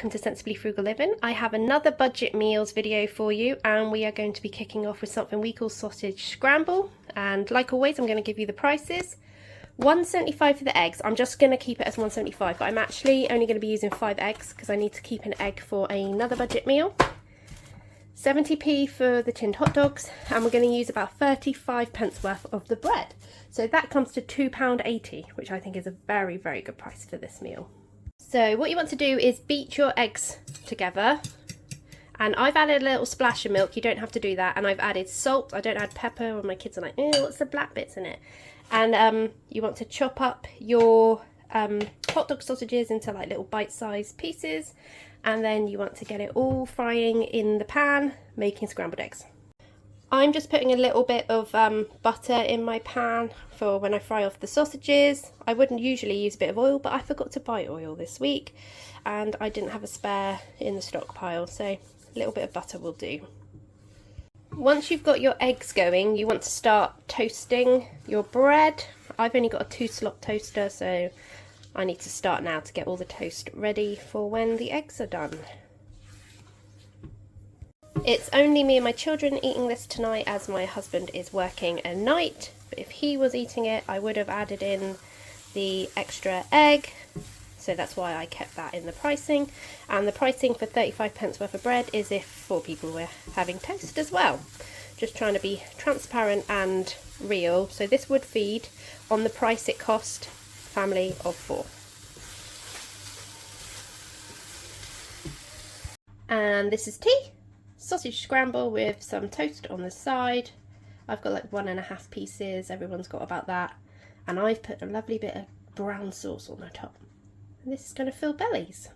welcome to Sensibly Frugal Living. I have another budget meals video for you, and we are going to be kicking off with something we call sausage scramble. And like always, I'm going to give you the prices. $1.75 for the eggs. I'm just going to keep it as $1.75, but I'm actually only going to be using 5 eggs because I need to keep an egg for another budget meal. 70p for the tinned hot dogs, and we're going to use about 35p worth of the bread. So that comes to £2.80, which I think is a very, very good price for this meal. So what you want to do is beat your eggs together, and I've added a little splash of milk. You don't have to do that. And I've added salt. I don't add pepper, or my kids are like, ew, what's the black bits in it? And you want to chop up your hot dog sausages into like little bite-sized pieces, and then you want to get it all frying in the pan, making scrambled eggs. I'm just putting a little bit of butter in my pan for when I fry off the sausages. I wouldn't usually use a bit of oil, but I forgot to buy oil this week and I didn't have a spare in the stockpile, so a little bit of butter will do. Once you've got your eggs going, you want to start toasting your bread. I've only got a 2-slot toaster, so I need to start now to get all the toast ready for when the eggs are done. It's only me and my children eating this tonight as my husband is working a night, but if he was eating it I would have added in the extra egg, so that's why I kept that in the pricing. And the pricing for 35p worth of bread is if 4 people were having toast as well. Just trying to be transparent and real. So this would feed on the price it cost family of 4. And this is tea. Sausage scramble with some toast on the side. I've got like 1.5 pieces, everyone's got about that. And I've put a lovely bit of brown sauce on the top. And this is going to fill bellies.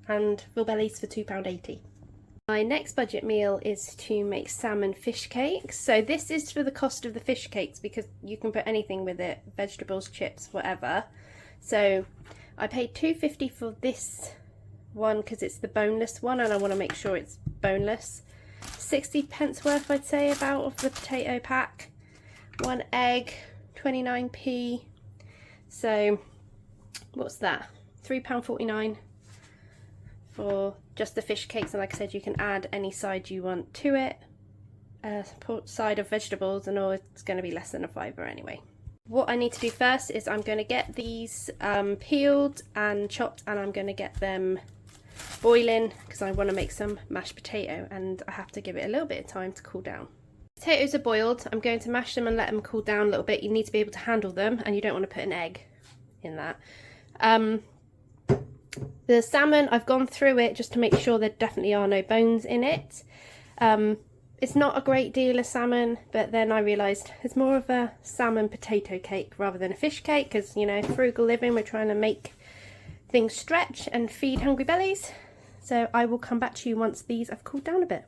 And fill bellies for £2.80. My next budget meal is to make salmon fish cakes. So this is for the cost of the fish cakes because you can put anything with it, vegetables, chips, whatever. So I paid £2.50 for this one because it's the boneless one and I want to make sure it's boneless. 60p worth I'd say about of the potato pack. 1 egg, 29p. So what's that? £3.49 for just the fish cakes, and like I said, you can add any side you want to it. Side of vegetables and all, it's going to be less than a £5 anyway. What I need to do first is I'm going to get these peeled and chopped, and I'm going to get them boiling because I want to make some mashed potato and I have to give it a little bit of time to cool down. Potatoes are boiled. I'm going to mash them and let them cool down a little bit. You need to be able to handle them and you don't want to put an egg in that. The salmon, I've gone through it just to make sure there definitely are no bones in it. It's not a great deal of salmon, but then I realised it's more of a salmon potato cake rather than a fish cake because, you know, frugal living, we're trying to make things stretch and feed hungry bellies. So I will come back to you once these have cooled down a bit.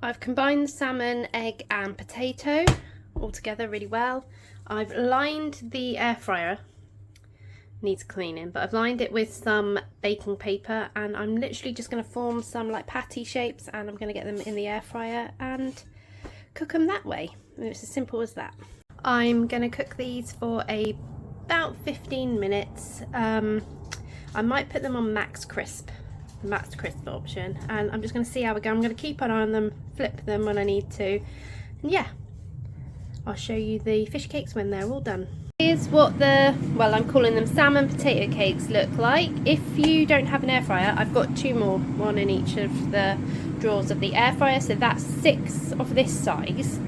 I've combined the salmon, egg and potato all together really well. I've lined the air fryer. Needs cleaning, but I've lined it with some baking paper and I'm literally just going to form some like patty shapes and I'm going to get them in the air fryer and cook them that way. And it's as simple as that. I'm going to cook these for about 15 minutes. I might put them on max crisp option, and I'm just going to see how we go. I'm going to keep an eye on them, flip them when I need to, and yeah, I'll show you the fish cakes when they're all done. Here's what the, well, I'm calling them salmon potato cakes look like. If you don't have an air fryer, I've got 2 more, one in each of the drawers of the air fryer, so that's 6 of this size.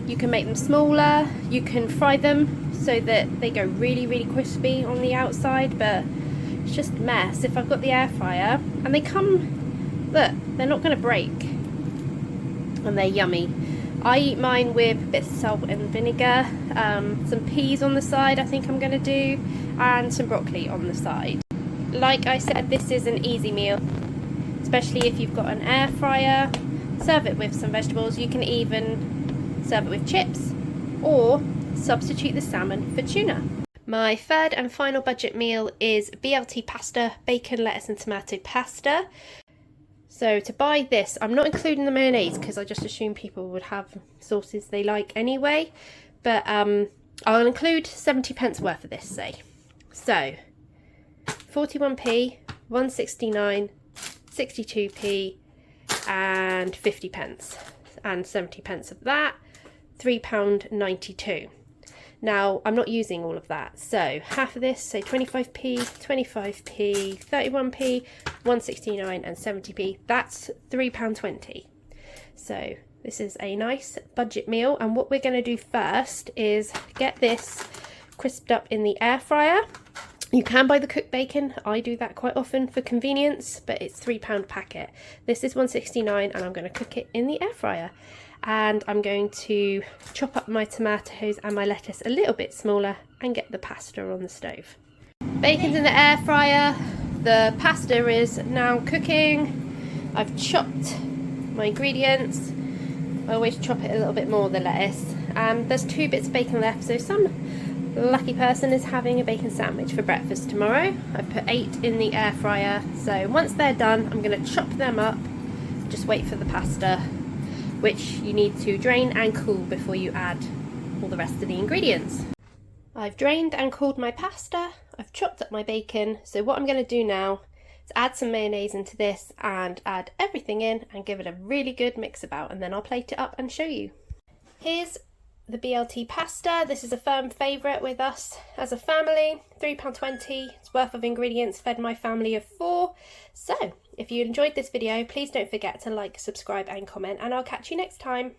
You can make them smaller, you can fry them so that they go really, really crispy on the outside, but it's just a mess if I've got the air fryer. And they come, look, they're not going to break, and they're yummy. I eat mine with a bit of salt and vinegar, some peas on the side I think I'm going to do, and some broccoli on the side. Like I said, this is an easy meal, especially if you've got an air fryer. Serve it with some vegetables. You can even serve it with chips or substitute the salmon for tuna. My third and final budget meal is BLT pasta, bacon, lettuce and tomato pasta. So to buy this, I'm not including the mayonnaise because I just assume people would have sauces they like anyway. But I'll include 70p worth of this, say. So 41p, 169, 62p and 50p. And 70p of that, £3.92. Now, I'm not using all of that, so half of this, so 25p, 25p, 31p, 169 and 70p, that's £3.20. So this is a nice budget meal, and what we're going to do first is get this crisped up in the air fryer. You can buy the cooked bacon, I do that quite often for convenience, but it's £3 packet. This is 169 and I'm going to cook it in the air fryer. And I'm going to chop up my tomatoes and my lettuce a little bit smaller and get the pasta on the stove. Bacon's in the air fryer, the pasta is now cooking. I've chopped my ingredients. I always chop it a little bit more, the lettuce. There's 2 bits of bacon left, so some lucky person is having a bacon sandwich for breakfast tomorrow. I've put 8 in the air fryer, so once they're done I'm going to chop them up, just wait for the pasta, which you need to drain and cool before you add all the rest of the ingredients. I've drained and cooled my pasta, I've chopped up my bacon, so what I'm going to do now is add some mayonnaise into this and add everything in and give it a really good mix about, and then I'll plate it up and show you. Here's the BLT pasta. This is a firm favourite with us as a family. £3.20 worth of ingredients, fed my family of 4. So if you enjoyed this video, please don't forget to like, subscribe and comment, and I'll catch you next time.